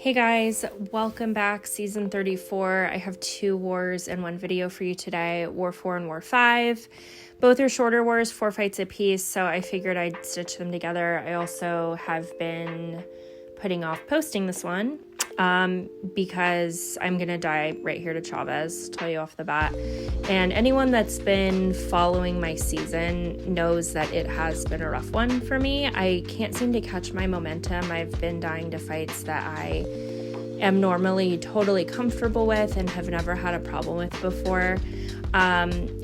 Hey guys, welcome back, season 34. I have 2 wars and 1 video for you today, War 4 and War 5. Both are shorter wars, 4 fights apiece, so I figured I'd stitch them together. I also have been putting off posting this one because I'm going to die right here to Chavez, tell you off the bat. And anyone that's been following my season knows that it has been a rough one for me. I can't seem to catch my momentum. I've been dying to fights that I am normally totally comfortable with and have never had a problem with before,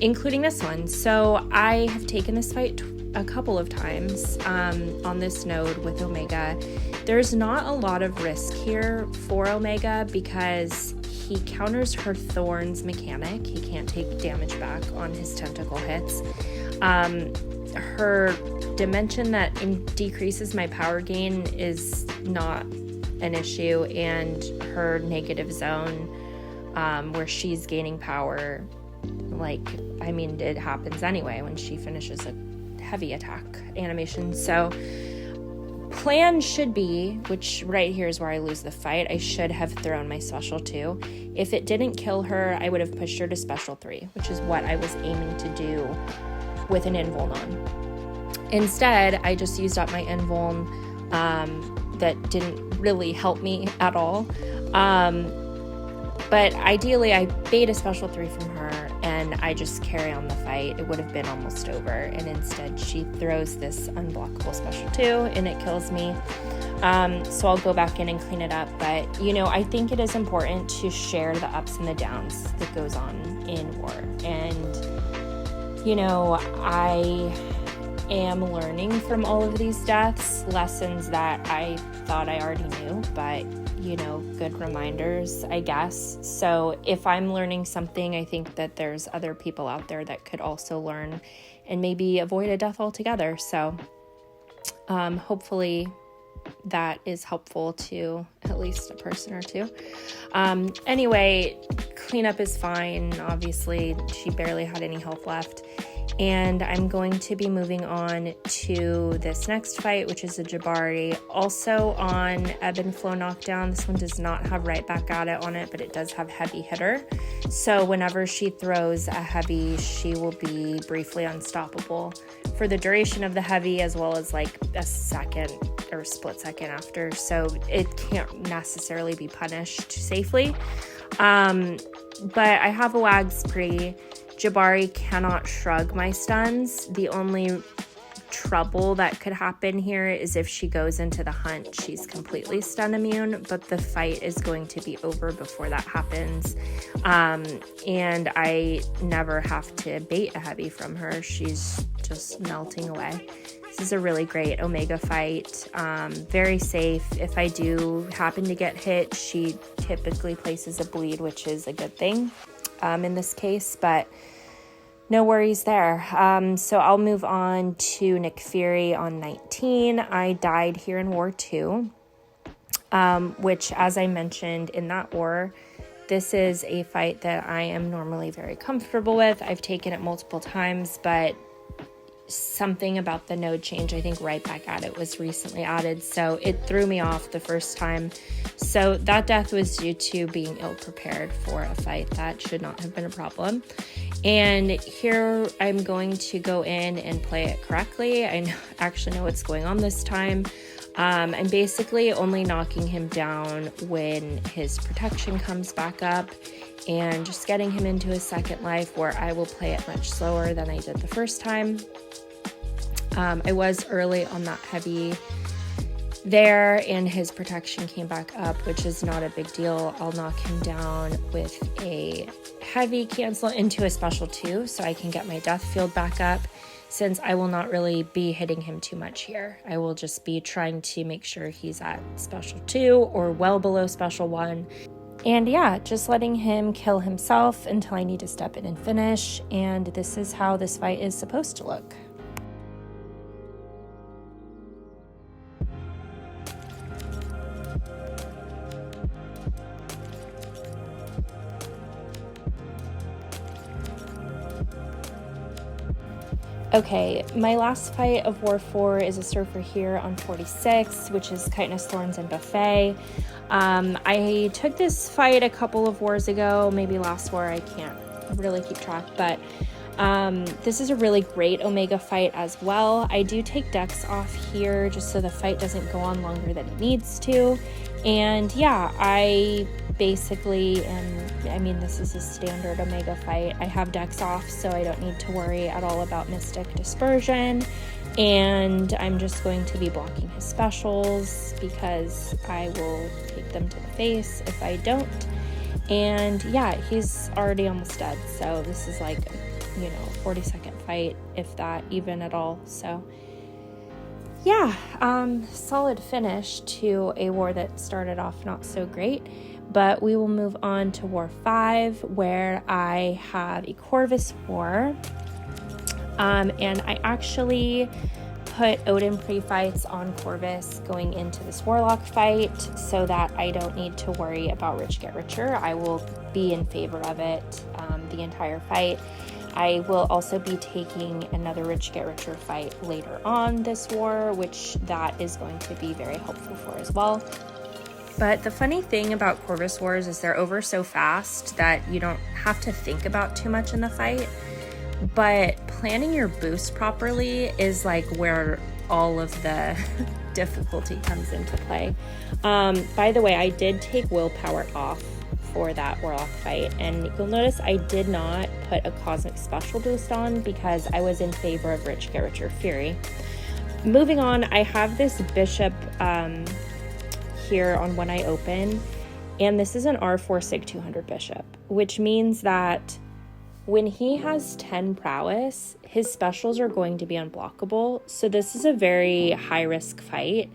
including this one. So I have taken this fight a couple of times on this node with Omega. There's not a lot of risk here for Omega because he counters her Thorns mechanic. He can't take damage back on his tentacle hits. Her dimension that decreases my power gain is not an issue, and her negative zone where she's gaining power, it happens anyway when she finishes a heavy attack animation. So plan should be, which right here is where I lose the fight, I should have thrown my special 2. If it didn't kill her, I would have pushed her to special 3, which is what I was aiming to do with an invuln on. Instead, I just used up my invuln that didn't really help me at all. But ideally, I bait a special 3 from her, and I just carry on the fight. It would have been almost over, and instead she throws this unblockable special 2, and it kills me. So I'll go back in and clean it up. But, I think it is important to share the ups and the downs that goes on in war. And, I am learning from all of these deaths, lessons that I thought I already knew, but good reminders, I guess. So if I'm learning something, I think that there's other people out there that could also learn and maybe avoid a death altogether. So hopefully that is helpful to at least a person or 2. Anyway, cleanup is fine. Obviously, she barely had any health left. And I'm going to be moving on to this next fight, which is a Jabari, also on Ebb and Flow Knockdown. This one does not have right back at it on it, but it does have heavy hitter. So whenever she throws a heavy, she will be briefly unstoppable for the duration of the heavy, as well as like a second or split second after. So it can't necessarily be punished safely. But I have a Whags pre. Jabari cannot shrug my stuns. The only trouble that could happen here is if she goes into the hunt, she's completely stun immune, but the fight is going to be over before that happens. And I never have to bait a heavy from her. She's just melting away. This is a really great Omega fight. Very safe. If I do happen to get hit, she typically places a bleed, which is a good thing in this case, but no worries there. So I'll move on to Nick Fury on 19. I died here in War 2, which, as I mentioned in that war, this is a fight that I am normally very comfortable with. I've taken it multiple times, but something about the node change, I think right back at it, was recently added, so it threw me off the first time. So that death was due to being ill-prepared for a fight. That should not have been a problem. And here I'm going to go in and play it correctly. I actually know what's going on this time. I'm basically only knocking him down when his protection comes back up, and just getting him into his second life, where I will play it much slower than I did the first time. I was early on that heavy there, and his protection came back up, which is not a big deal. I'll knock him down with a heavy, cancel into a special 2 so I can get my death field back up, since I will not really be hitting him too much here. I will just be trying to make sure he's at special 2 or well below special 1. And yeah, just letting him kill himself until I need to step in and finish. And this is how this fight is supposed to look. Okay, my last fight of War 4 is a surfer here on 46, which is Chitinous Thorns and Buffet. I took this fight a couple of wars ago, maybe last war, I can't really keep track, but this is a really great Omega fight as well. I do take decks off here just so the fight doesn't go on longer than it needs to. And yeah, I basically this is a standard Omega fight. I have decks off, so I don't need to worry at all about Mystic Dispersion. And I'm just going to be blocking his specials because I will take them to the face if I don't. And yeah, he's already almost dead, so this is like, 40-second fight, if that even at all. So yeah, solid finish to a war that started off not so great. But we will move on to War 5, where I have a Corvus war. And I actually put Odin pre-fights on Corvus going into this Warlock fight so that I don't need to worry about Rich Get Richer. I will be in favor of it the entire fight. I will also be taking another Rich Get Richer fight later on this war, which that is going to be very helpful for as well. But the funny thing about Corvus wars is they're over so fast that you don't have to think about too much in the fight. But planning your boost properly is like where all of the difficulty comes into play. By the way, I did take willpower off for that Warlock fight, and you'll notice I did not put a Cosmic Special boost on because I was in favor of Rich Get Richer Fury. Moving on, I have this Bishop here on When I Open, and this is an R4 Sig 200 Bishop, which means that when he has 10 prowess, his specials are going to be unblockable. So this is a very high-risk fight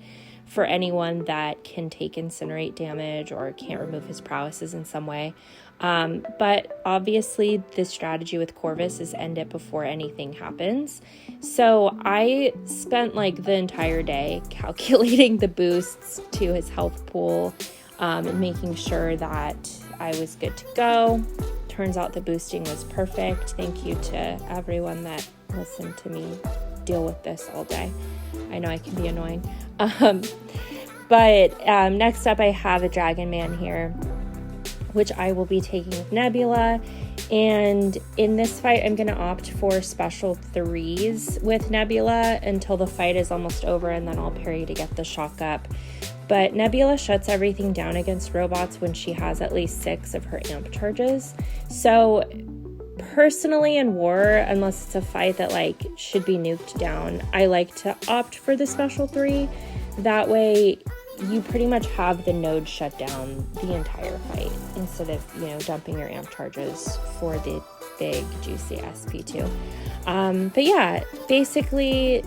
for anyone that can take incinerate damage or can't remove his prowesses in some way. But obviously, the strategy with Corvus is end it before anything happens. So I spent like the entire day calculating the boosts to his health pool and making sure that I was good to go. Turns out the boosting was perfect. Thank you to everyone that listened to me deal with this all day. I know I can be annoying. But next up I have a Dragon Man here, which I will be taking with Nebula. And in this fight, I'm going to opt for special 3s with Nebula until the fight is almost over, and then I'll parry to get the shock up. But Nebula shuts everything down against robots when she has at least 6 of her amp charges. So personally in war, unless it's a fight that like should be nuked down, I like to opt for the special 3. That way you pretty much have the node shut down the entire fight instead of, dumping your amp charges for the big juicy SP2. But yeah, basically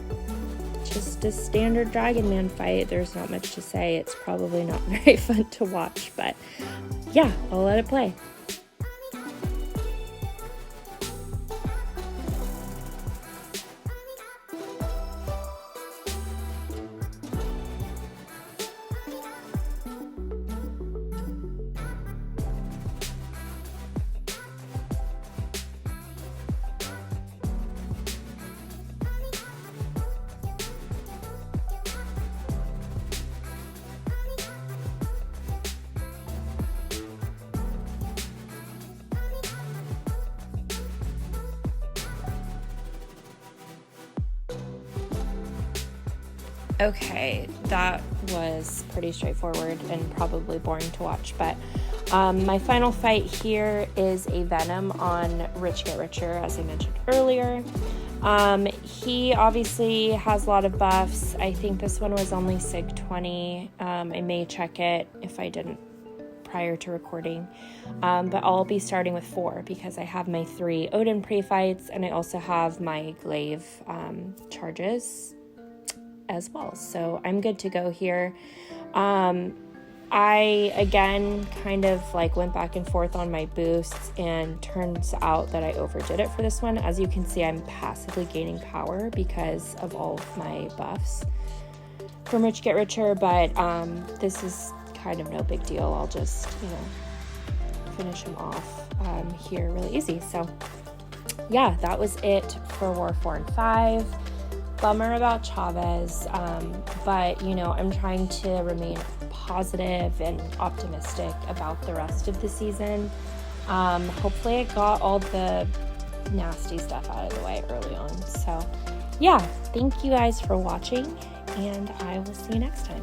just a standard Dragon Man fight. There's not much to say. It's probably not very fun to watch, but yeah, I'll let it play. Okay, that was pretty straightforward and probably boring to watch, but my final fight here is a Venom on Rich Get Richer, as I mentioned earlier. He obviously has a lot of buffs. I think this one was only Sig 20. I may check it if I didn't prior to recording, but I'll be starting with 4 because I have my 3 Odin pre-fights and I also have my glaive charges as well, so I'm good to go here. I again kind of like went back and forth on my boosts, and turns out that I overdid it for this one. As you can see, I'm passively gaining power because of all of my buffs from Rich Get Richer, but this is kind of no big deal. I'll just finish him off here really easy. So yeah, that was it for War 4 and 5. Bummer about Chavez, but I'm trying to remain positive and optimistic about the rest of the season. Hopefully I got all the nasty stuff out of the way early on. So yeah, thank you guys for watching, and I will see you next time.